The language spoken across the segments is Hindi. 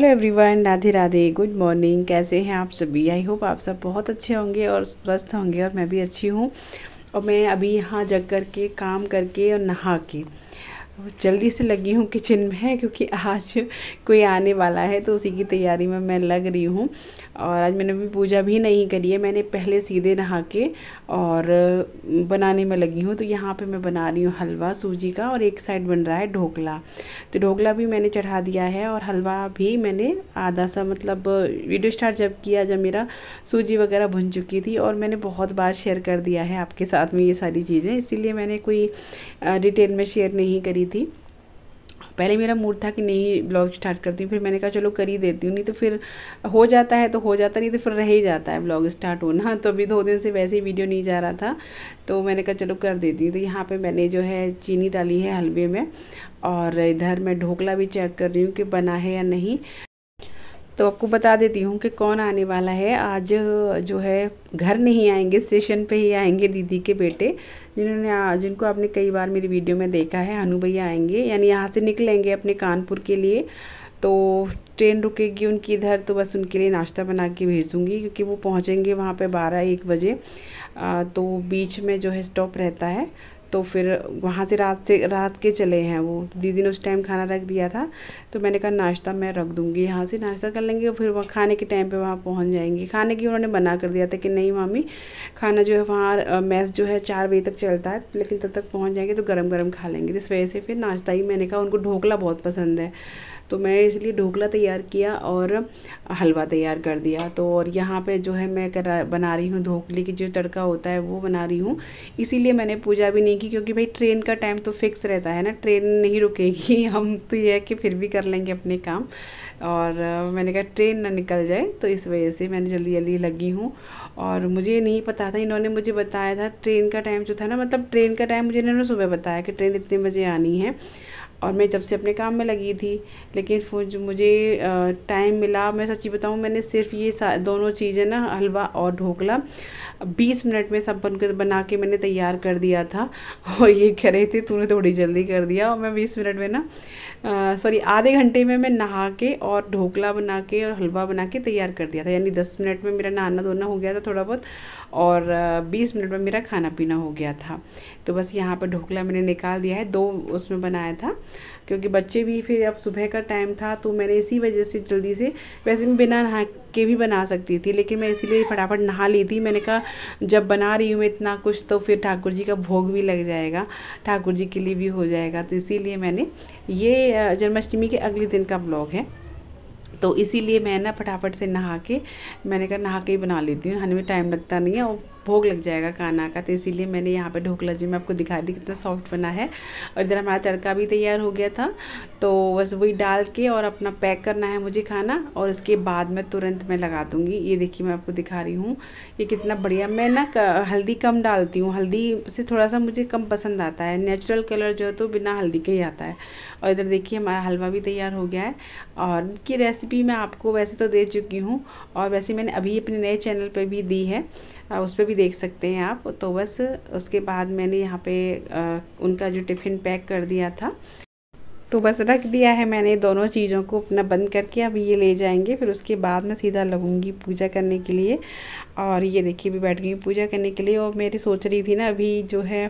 Hello everyone, Radhe Radhe, good morning. कैसे हैं आप सभी? आई होप आप सब बहुत अच्छे होंगे और स्वस्थ होंगे और मैं भी अच्छी हूँ। और मैं अभी यहाँ जग कर के काम करके और नहा के जल्दी से लगी हूँ किचन में, क्योंकि आज कोई आने वाला है तो उसी की तैयारी में मैं लग रही हूँ। और आज मैंने भी पूजा भी नहीं करी है, मैंने पहले सीधे नहा के और बनाने में लगी हूँ। तो यहाँ पे मैं बना रही हूँ हलवा सूजी का, और एक साइड बन रहा है ढोकला। तो ढोकला भी मैंने चढ़ा दिया है और हलवा भी मैंने आधा सा, मतलब वीडियो स्टार्ट जब किया, जब मेरा सूजी वगैरह भुन चुकी थी। और मैंने बहुत बार शेयर कर दिया है आपके साथ में ये सारी चीज़ें, इसीलिए मैंने कोई डिटेल में शेयर नहीं करी थी। पहले मेरा मूड था कि नहीं ब्लॉग स्टार्ट करती हूँ, फिर मैंने कहा चलो कर ही देती हूँ, नहीं तो फिर हो जाता है तो हो जाता, नहीं तो फिर रह ही जाता है ब्लॉग स्टार्ट होना। तो अभी 2 दिन से वैसे ही वीडियो नहीं जा रहा था, तो मैंने कहा चलो कर देती हूँ। तो यहाँ पे मैंने जो है चीनी डाली है हलवे में, और इधर मैं ढोकला भी चेक कर रही हूँ कि बना है या नहीं। तो आपको बता देती हूँ कि कौन आने वाला है आज। जो है घर नहीं आएंगे, स्टेशन पे ही आएंगे दीदी के बेटे, जिनको आपने कई बार मेरी वीडियो में देखा है। अनु भैया आएंगे, यानी यहाँ से निकलेंगे अपने कानपुर के लिए। तो ट्रेन रुकेगी उनकी इधर, तो बस उनके लिए नाश्ता बना के भेज दूँगी, क्योंकि वो पहुँचेंगे वहाँ पे 12-1 बजे। तो बीच में जो है स्टॉप रहता है, तो फिर वहाँ से रात के चले हैं वो। तो दीदी ने उस टाइम खाना रख दिया था, तो मैंने कहा नाश्ता मैं रख दूँगी, यहाँ से नाश्ता कर लेंगे, फिर वहाँ खाने के टाइम पे वहाँ पहुँच जाएंगे। खाने की उन्होंने मना कर दिया था कि नहीं मामी, खाना जो है वहाँ मैस जो है 4 बजे तक चलता है, लेकिन तब तक पहुँच जाएंगे तो गरम गरम खा लेंगे। तो इस वजह से फिर नाश्ता ही, मैंने कहा उनको ढोकला बहुत पसंद है, तो मैं इसलिए ढोकला तैयार किया और हलवा तैयार कर दिया। तो और यहाँ पे जो है मैं बना रही हूँ ढोकले की जो तड़का होता है वो बना रही हूँ। इसीलिए मैंने पूजा भी नहीं की, क्योंकि भाई ट्रेन का टाइम तो फिक्स रहता है ना, ट्रेन नहीं रुकेगी। हम तो ये है कि फिर भी कर लेंगे अपने काम, और मैंने कहा ट्रेन ना निकल जाए, तो इस वजह से मैंने जल्दी जल्दी लगी हूँ। और मुझे नहीं पता था, इन्होंने मुझे बताया था ट्रेन का टाइम जो था ना, मतलब ट्रेन का टाइम मुझे इन्होंने सुबह बताया कि ट्रेन इतने बजे आनी है, और मैं जब से अपने काम में लगी थी। लेकिन फिर मुझे टाइम मिला, मैं सच्ची बताऊँ, मैंने सिर्फ ये दोनों चीज़ें ना, हलवा और ढोकला 20 मिनट में सब बना के मैंने तैयार कर दिया था। और ये कह रहे थे तूने थोड़ी जल्दी कर दिया, और मैं 20 मिनट में ना, सॉरी आधे घंटे में मैं नहा के और ढोकला बना के और हलवा बना के तैयार कर दिया था। यानी 10 मिनट में मेरा नहाना धोना हो गया था थोड़ा बहुत, और 20 मिनट में मेरा खाना पीना हो गया था। तो बस यहाँ पर ढोकला मैंने निकाल दिया है, 2 उसमें बनाया था, क्योंकि बच्चे भी, फिर अब सुबह का टाइम था, तो मैंने इसी वजह से जल्दी से, वैसे मैं बिना नहा के भी बना सकती थी, लेकिन मैं इसीलिए फटाफट नहा ली थी। मैंने कहा जब बना रही हूँ इतना कुछ, तो फिर ठाकुर जी का भोग भी लग जाएगा, ठाकुर जी के लिए भी हो जाएगा। तो इसीलिए मैंने, ये जन्माष्टमी के अगले दिन का ब्लॉग है, तो इसीलिए मैं ना फटाफट से नहा के, मैंने कहा नहा के ही बना लेती हूँ, हमें टाइम लगता नहीं है और भोग लग जाएगा खाना का। तो इसीलिए मैंने यहाँ पे ढोकला जी मैं आपको दिखा दी कितना सॉफ्ट बना है। और इधर हमारा तड़का भी तैयार हो गया था, तो बस वही डाल के और अपना पैक करना है मुझे खाना, और उसके बाद मैं तुरंत मैं लगा दूँगी। ये देखिए मैं आपको दिखा रही हूँ, ये कितना बढ़िया। मैं ना हल्दी कम डालती हूँ, हल्दी से थोड़ा सा मुझे कम पसंद आता है, नेचुरल कलर जो है तो बिना हल्दी के ही आता है। और इधर देखिए हमारा हलवा भी तैयार हो गया है, और इनकी रेसिपी मैं आपको वैसे तो दे चुकी हूँ, और वैसे मैंने अभी अपने नए चैनल पे भी दी है, उस पर भी देख सकते हैं आप। तो बस उसके बाद मैंने यहाँ पे उनका जो टिफ़िन पैक कर दिया था, तो बस रख दिया है मैंने दोनों चीज़ों को अपना बंद करके। अभी ये ले जाएंगे, फिर उसके बाद मैं सीधा लगूंगी पूजा करने के लिए। और ये देखिए भी बैठ गई पूजा करने के लिए। और मेरी सोच रही थी ना, अभी जो है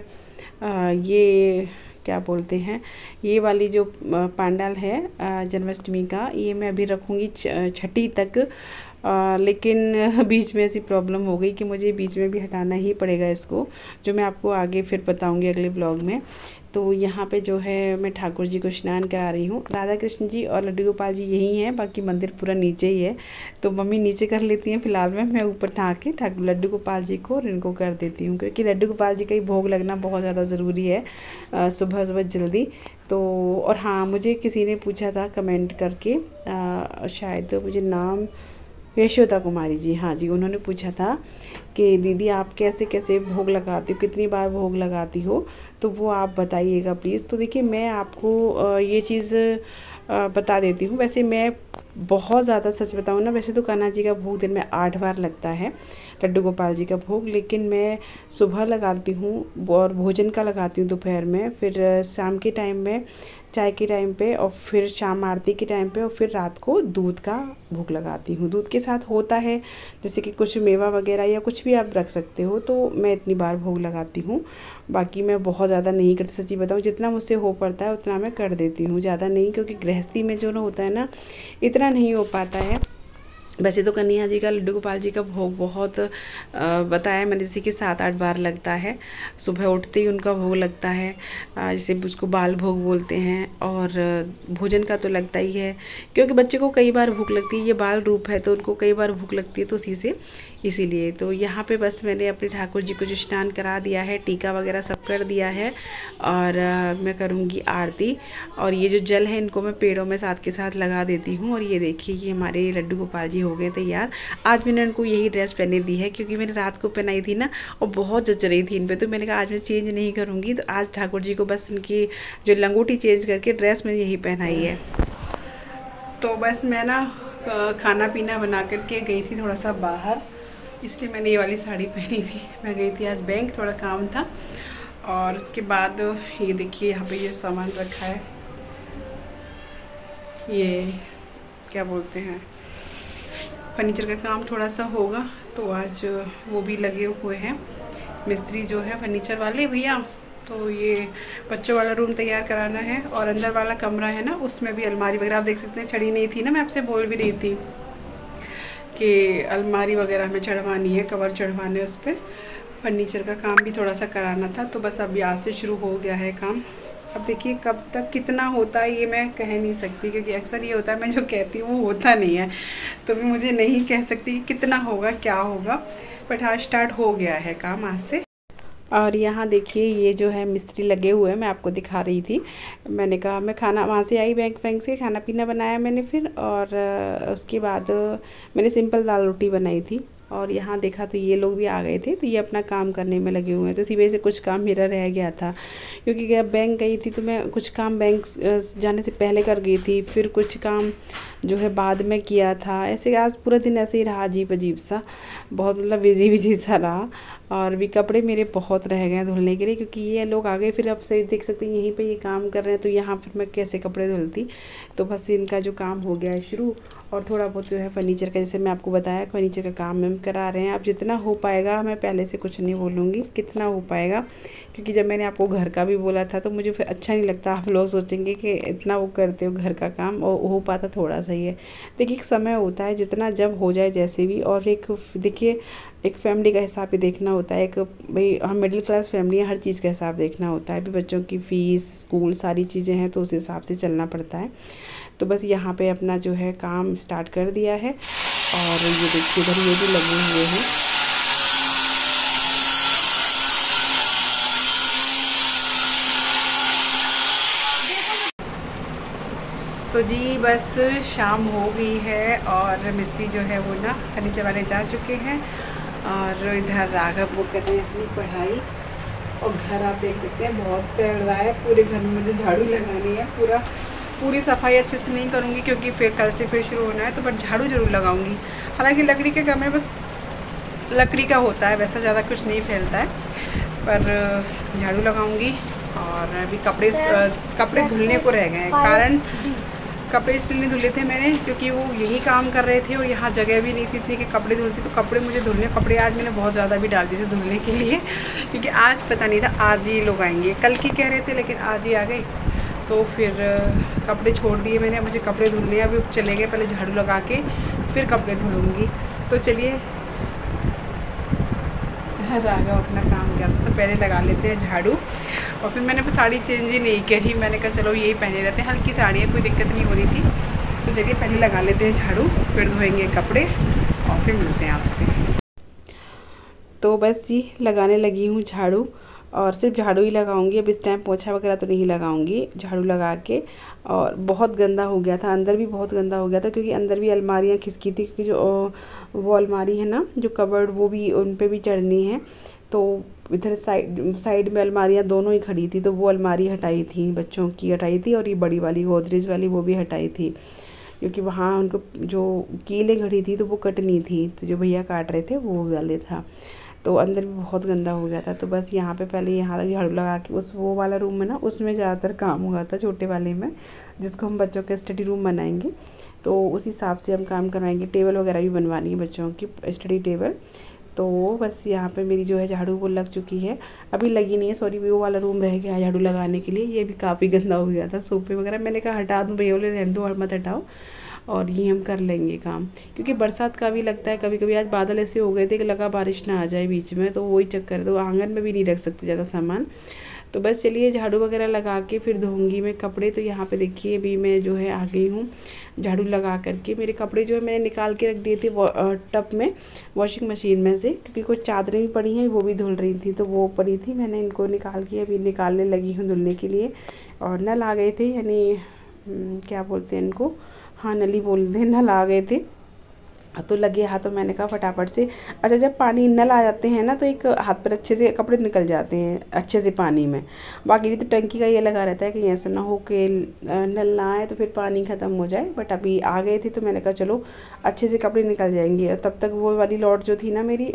ये क्या बोलते हैं, ये वाली जो पंडाल है जन्माष्टमी का, ये मैं अभी रखूँगी छठी तक। लेकिन बीच में ऐसी प्रॉब्लम हो गई कि मुझे बीच में भी हटाना ही पड़ेगा इसको, जो मैं आपको आगे फिर बताऊंगी अगले ब्लॉग में। तो यहाँ पे जो है मैं ठाकुर जी को स्नान करा रही हूँ। राधा कृष्ण जी और लड्डू गोपाल जी यही हैं, बाकी मंदिर पूरा नीचे ही है, तो मम्मी नीचे कर लेती हैं फिलहाल में, मैं ऊपर नहा के ठाकुर लड्डू गोपाल जी को और इनको कर देती हूँ, क्योंकि लड्डू गोपाल जी का ही भोग लगना बहुत ज़्यादा ज़रूरी है सुबह सुबह जल्दी। तो और हाँ, मुझे किसी ने पूछा था कमेंट करके, शायद मुझे नाम यशोदा कुमारी जी, हाँ जी, उन्होंने पूछा था कि दीदी आप कैसे कैसे भोग लगाती हो, कितनी बार भोग लगाती हो। तो वो आप बताइएगा प्लीज़। तो देखिए मैं आपको ये चीज़ बता देती हूँ। वैसे मैं बहुत ज़्यादा सच बताऊँ ना, वैसे तो कान्हा जी का भोग दिन में 8 बार लगता है, लड्डू गोपाल जी का भोग, लेकिन मैं सुबह लगाती हूँ और भोजन का लगाती हूँ दोपहर में, फिर शाम के टाइम में चाय के टाइम पे, और फिर शाम आरती के टाइम पे, और फिर रात को दूध का भोग लगाती हूँ। दूध के साथ होता है जैसे कि कुछ मेवा वगैरह या कुछ भी आप रख सकते हो, तो मैं इतनी बार भोग लगाती हूँ। बाकी मैं बहुत ज़्यादा नहीं करती, सच्ची बताऊँ जितना मुझसे हो पड़ता है उतना मैं कर देती हूँ, ज़्यादा नहीं, क्योंकि गृहस्थी में जो ना होता है ना, इतना नहीं हो पाता है। वैसे तो कन्हैया जी का, लड्डू गोपाल जी का भोग बहुत बताया मैंने, जैसे कि 7-8 बार लगता है। सुबह उठते ही उनका भोग लगता है, जैसे उसको बाल भोग बोलते हैं, और भोजन का तो लगता ही है, क्योंकि बच्चे को कई बार भूख लगती है, ये बाल रूप है तो उनको कई बार भूख लगती है, तो इसीलिए तो यहाँ पे बस मैंने अपने ठाकुर जी को जो स्नान करा दिया है, टीका वगैरह सब कर दिया है, और मैं करूँगी आरती। और ये जो जल है इनको मैं पेड़ों में साथ के साथ लगा देती हूँ। और ये देखिए ये हमारे लड्डू गोपाल जी हो गए तैयार। आज मैंने उनको यही ड्रेस पहने दी है, क्योंकि मैंने रात को पहनाई थी ना और बहुत जच रही थी इन पर, तो मैंने कहा आज मैं चेंज नहीं करूँगी, तो आज ठाकुर जी को बस इनकी जो लंगोटी चेंज करके ड्रेस मैंने यही पहनाई है। तो बस मैं ना खाना पीना बना करके गई थी थोड़ा सा बाहर, इसलिए मैंने ये वाली साड़ी पहनी थी। मैं गई थी आज बैंक, थोड़ा काम था। और उसके बाद ये देखिए यहाँ पे ये सामान रखा है, ये क्या बोलते हैं, फर्नीचर का काम थोड़ा सा होगा, तो आज वो भी लगे हुए हैं मिस्त्री जो है फर्नीचर वाले भैया। तो ये बच्चों वाला रूम तैयार कराना है, और अंदर वाला कमरा है ना, उसमें भी अलमारी वगैरह आप देख सकते हैं, छड़ी नहीं थी ना, मैं आपसे बोल भी रही थी कि अलमारी वगैरह हमें चढ़वानी है, कवर चढ़वाने, उस पर फर्नीचर का काम भी थोड़ा सा कराना था। तो बस अब आज से शुरू हो गया है काम। अब देखिए कब तक कितना होता है ये मैं कह नहीं सकती, क्योंकि अक्सर ये होता है मैं जो कहती हूँ वो होता नहीं है, तो मैं मुझे नहीं कह सकती कि कितना होगा क्या होगा, बट हाँ स्टार्ट हो गया है काम आज से। और यहाँ देखिए ये जो है मिस्त्री लगे हुए हैं, मैं आपको दिखा रही थी। मैंने कहा मैं खाना वहाँ से आई, बैंक से खाना पीना बनाया मैंने फिर, और उसके बाद मैंने सिंपल दाल रोटी बनाई थी। और यहाँ देखा तो ये लोग भी आ गए थे, तो ये अपना काम करने में लगे हुए हैं। तो इसी वजह से कुछ काम मेरा रह गया था, क्योंकि जब बैंक गई थी तो मैं कुछ काम बैंक जाने से पहले कर गई थी, फिर कुछ काम जो है बाद में किया था। ऐसे आज पूरा दिन ऐसे ही रहा, अजीब अजीब सा, बहुत मतलब बिजी सा रहा। और भी कपड़े मेरे बहुत रह गए धुलने के लिए, क्योंकि ये लोग आ गए फिर, अब से देख सकते हैं यहीं पे ये काम कर रहे हैं, तो यहाँ पर मैं कैसे कपड़े धुलती। तो बस इनका जो काम हो गया है शुरू, और थोड़ा बहुत जो है फर्नीचर का, जैसे मैं आपको बताया फर्नीचर का काम हम करा रहे हैं। अब जितना हो पाएगा, मैं पहले से कुछ नहीं बोलूँगी कितना हो पाएगा, क्योंकि जब मैंने आपको घर का भी बोला था तो मुझे फिर अच्छा नहीं लगता, आप लोग सोचेंगे कि इतना वो करते हो घर का काम, और हो पाता थोड़ा सा ही है। देखिए एक समय होता है, जितना जब हो जाए जैसे भी। और एक देखिए एक फैमिली का हिसाब भी देखना होता है, एक भाई हम मिडिल क्लास फैमिली है, हर चीज़ का हिसाब देखना होता है, अभी बच्चों की फ़ीस, स्कूल, सारी चीज़ें हैं, तो उस हिसाब से चलना पड़ता है। तो बस यहाँ पे अपना जो है काम स्टार्ट कर दिया है। और ये देखिए इधर ये भी लगे हुए हैं। तो जी बस शाम हो गई है, और मिस्त्री जो है वो ना फर्नीचर वाले जा चुके हैं, और इधर राघव वो कर रहे हैं अपनी पढ़ाई। और घर आप देख सकते हैं बहुत फैल रहा है, पूरे घर में मुझे झाड़ू लगानी है, पूरी सफाई अच्छे से नहीं करूँगी, क्योंकि फिर कल से फिर शुरू होना है, तो बट झाड़ू ज़रूर लगाऊंगी। हालांकि लकड़ी के काम है, बस लकड़ी का होता है, वैसा ज़्यादा कुछ नहीं फैलता है, पर झाड़ू लगाऊंगी। और अभी कपड़े धुलने को रह गए हैं, कारण कपड़े इसलिए नहीं धुले थे मैंने, क्योंकि वो यही काम कर रहे थे और यहाँ जगह भी नहीं थी इतनी कि कपड़े धुलती, तो कपड़े मुझे धुलने, कपड़े आज मैंने बहुत ज़्यादा भी डाल दिए थे धुलने के लिए, क्योंकि आज पता नहीं था आज ही लोग आएंगे, कल की कह रहे थे लेकिन आज ही आ गए। तो फिर कपड़े छोड़ दिए मैंने, मुझे कपड़े धुलने अभी चले गए, पहले झाड़ू लगा के फिर कपड़े धुलूँगी। तो चलिए राघव अपना काम करते, तो पहले लगा लेते हैं झाड़ू। और फिर मैंने साड़ी चेंज ही नहीं करी, मैंने कहा चलो यही पहने रहते हैं, हल्की साड़ी है, कोई दिक्कत नहीं हो रही थी। तो चलिए पहले लगा लेते हैं झाड़ू, फिर धोएंगे कपड़े, और फिर मिलते हैं आपसे। तो बस जी लगाने लगी हूँ झाड़ू, और सिर्फ झाड़ू ही लगाऊंगी, अब इस टाइम पोछा वगैरह तो नहीं लगाऊंगी। झाड़ू लगा के, और बहुत गंदा हो गया था, अंदर भी बहुत गंदा हो गया था, क्योंकि अंदर भी अलमारियाँ खिसकी थी, क्योंकि जो वो अलमारी है ना जो कबर्ड, वो भी उन पे भी चढ़नी है, तो इधर साइड में अलमारियाँ दोनों ही खड़ी थी, तो वो अलमारी हटाई थी, बच्चों की हटाई थी, और ये बड़ी वाली गोदरेज वाली वो भी हटाई थी, क्योंकि वहाँ उनको जो कीलें खड़ी थी तो वो कटनी थी, तो जो भैया काट रहे थे वो वाले था, तो अंदर भी बहुत गंदा हो गया था। तो बस यहाँ पे पहले यहाँ तक झाड़ू लगा के उस वो वाला रूम में ना, उसमें ज़्यादातर काम हुआ था, छोटे वाले में, जिसको हम बच्चों का स्टडी रूम बनाएंगे, तो उस हिसाब से हम काम करवाएंगे। टेबल वगैरह भी बनवानी है बच्चों की, स्टडी टेबल। तो बस यहाँ पे मेरी जो है झाड़ू वो लग चुकी है, अभी लगी नहीं है, सॉरी, वो वाला रूम रह गया है झाड़ू लगाने के लिए, ये भी काफ़ी गंदा हो गया था, सोफे वगैरह मैंने कहा हटा दूँ, भैया बोले रहने दो और मत हटाओ, और ये हम कर लेंगे काम, क्योंकि बरसात का भी लगता है कभी कभी। आज बादल ऐसे हो गए थे कि लगा बारिश ना आ जाए बीच में, तो वही चक्कर है, तो आंगन में भी नहीं रख सकते ज़्यादा सामान। तो बस चलिए झाड़ू वगैरह लगा के फिर धोऊंगी मैं कपड़े। तो यहाँ पे देखिए अभी मैं जो है आ गई हूँ झाड़ू लगा करके। मेरे कपड़े जो है मैंने निकाल के रख दिए थे टब में, वॉशिंग मशीन में से, क्योंकि कुछ चादरें भी पड़ी हैं वो भी धुल रही थी, तो वो पड़ी थी, मैंने इनको निकाल के अभी निकालने लगी हूँ धुलने के लिए। और नल आ गए थे, यानी क्या बोलते हैं इनको, हाँ नली बोलते हैं, नल आ गए थे, तो लगे हाथों, मैंने कहा फटाफट से। अच्छा, जब पानी नल आ जाते हैं ना तो एक हाथ पर अच्छे से कपड़े निकल जाते हैं अच्छे से पानी में, बाकी तो टंकी का ये लगा रहता है कि ऐसा ना हो कि नल ना आए तो फिर पानी ख़त्म हो जाए। बट अभी आ गए थे तो मैंने कहा चलो अच्छे से कपड़े निकल जाएंगे। और तब तक वो वाली लॉट जो थी ना मेरी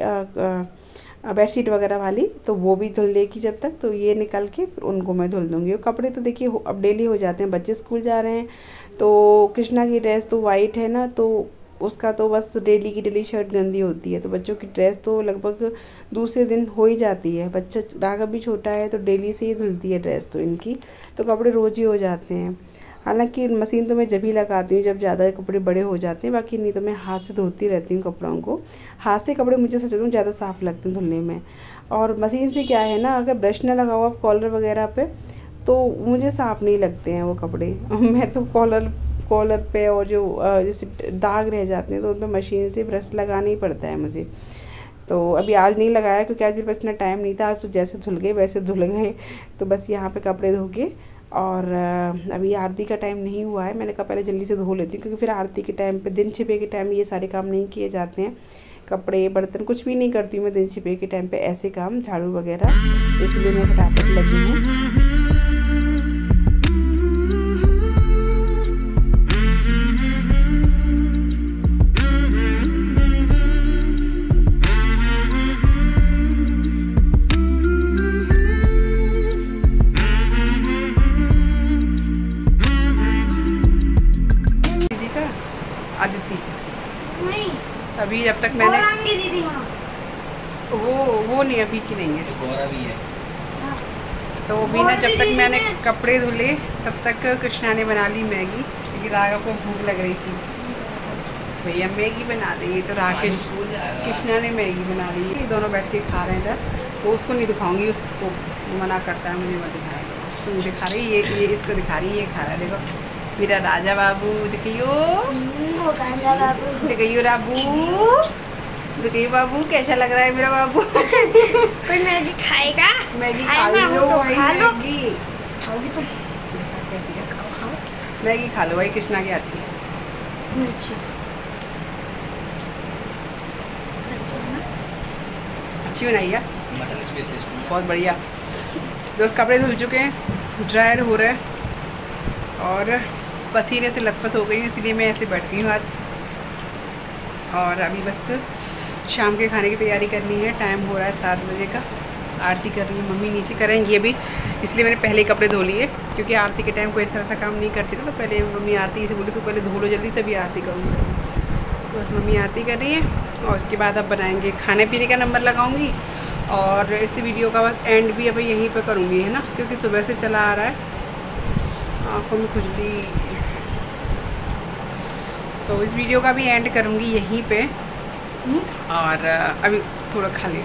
बेडशीट वगैरह वाली, तो वो भी धुल देगी जब तक, तो ये निकल के फिर उनको मैं धुल दूँगी। कपड़े तो देखिए अब डेली हो जाते हैं, बच्चे स्कूल जा रहे हैं, तो कृष्णा की ड्रेस तो वाइट है ना, तो उसका तो बस डेली की डेली शर्ट गंदी होती है, तो बच्चों की ड्रेस तो लगभग दूसरे दिन हो ही जाती है। बच्चा राघव भी छोटा है तो डेली से ही धुलती है ड्रेस तो इनकी, तो कपड़े रोज़ ही हो जाते हैं। हालांकि मशीन तो मैं जब ही लगाती हूँ जब ज़्यादा कपड़े बड़े हो जाते हैं, बाकी नहीं तो मैं हाथ से धोती रहती हूँ कपड़ों को। हाथ से कपड़े मुझे सच बताऊँ ज़्यादा साफ़ लगते हैं धुलने में, और मशीन से क्या है ना, अगर ब्रश ना लगा हुआ कॉलर वगैरह पे तो मुझे साफ़ नहीं लगते हैं वो कपड़े। मैं तो कॉलर पे और जो जैसे दाग रह जाते हैं तो उन पर मशीन से ब्रश लगाना ही पड़ता है मुझे। तो अभी आज नहीं लगाया क्योंकि आज मेरे पास इतना टाइम नहीं था, आज तो जैसे धुल गए वैसे धुल गए। तो बस यहाँ पे कपड़े धो के, और अभी आरती का टाइम नहीं हुआ है, मैंने कहा पहले जल्दी से धो लेती हूँ, क्योंकि फिर आरती के टाइम पे दिन छिपे के टाइम ये सारे काम नहीं किए जाते हैं, कपड़े बर्तन कुछ भी नहीं करती हूँ मैं दिन छिपे के टाइम पे ऐसे काम, झाड़ू वगैरह, इसलिए मैं फटाफट लगी हूँ। अभी जब तक मैंने दीदी, हाँ वो नहीं, अभी की नहीं है, गोरा भी है। तो अभी ना जब तक मैंने कपड़े धुले तब तक कृष्णा ने बना ली मैगी, क्योंकि राघव को भूख लग रही थी, भैया मैगी बना देंगे, तो कृष्णा ने मैगी बना ली। ये दोनों बैठ के खा रहे हैं इधर, तो उसको नहीं दिखाऊंगी, उसको मना करता है मुझे मत दिखाएगा, उसको नहीं दिखा रही, ये इसको दिखा रही, ये खा रहा है। देखो मेरा राजा बाबू, दिखाइयो दिखाइयो राबू, दिखाइयो बाबू, कैसा लग रहा है मेरा बाबू। कोई मैगी खाएगा? मैगी खा लो, मैगी खाओगी तो कैसी है, मैगी खा लो भाई, कृष्णा की आती है अच्छी बनाई है, बहुत बढ़िया। दोस्त कपड़े धुल चुके हैं, ड्रायर हो रहे हैं, और पसीने से लथपथ हो गई, इसलिए मैं ऐसे बैठ गई हूँ आज। और अभी बस शाम के खाने की तैयारी करनी है, टाइम हो रहा है 7 बजे का। आरती कर रही है मम्मी, नीचे करेंगी अभी, इसलिए मैंने पहले ही कपड़े धो लिए, क्योंकि आरती के टाइम कोई ऐसा काम नहीं करती था, तो पहले मम्मी आरती से बोली तो पहले धो लो जल्दी से, भी आरती करूँगी। तो बस मम्मी आरती कर रही है, और उसके बाद अब बनाएंगे खाने पीने का नंबर लगाऊँगी। और इस वीडियो का बस एंड भी अभी यहीं पर करूँगी, है ना, क्योंकि सुबह से चला आ रहा है, आँखों में खुजली, तो इस वीडियो का भी एंड करूँगी यहीं पे। और अभी थोड़ा खा ले।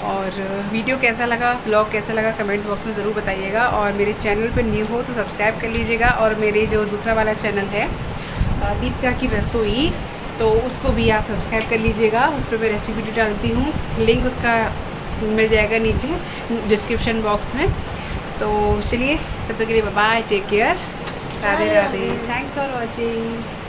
और वीडियो कैसा लगा, ब्लॉग कैसा लगा, कमेंट बॉक्स में ज़रूर बताइएगा। और मेरे चैनल पे न्यू हो तो सब्सक्राइब कर लीजिएगा, और मेरे जो दूसरा वाला चैनल है दीपिका की रसोई, तो उसको भी आप सब्सक्राइब कर लीजिएगा। उस पर मैं रेसिपी वीडियो डालती हूँ, लिंक उसका मिल जाएगा नीचे डिस्क्रिप्शन बॉक्स में। तो चलिए, तब तक के लिए bye bye, take care, Radhe Radhe, thanks for watching.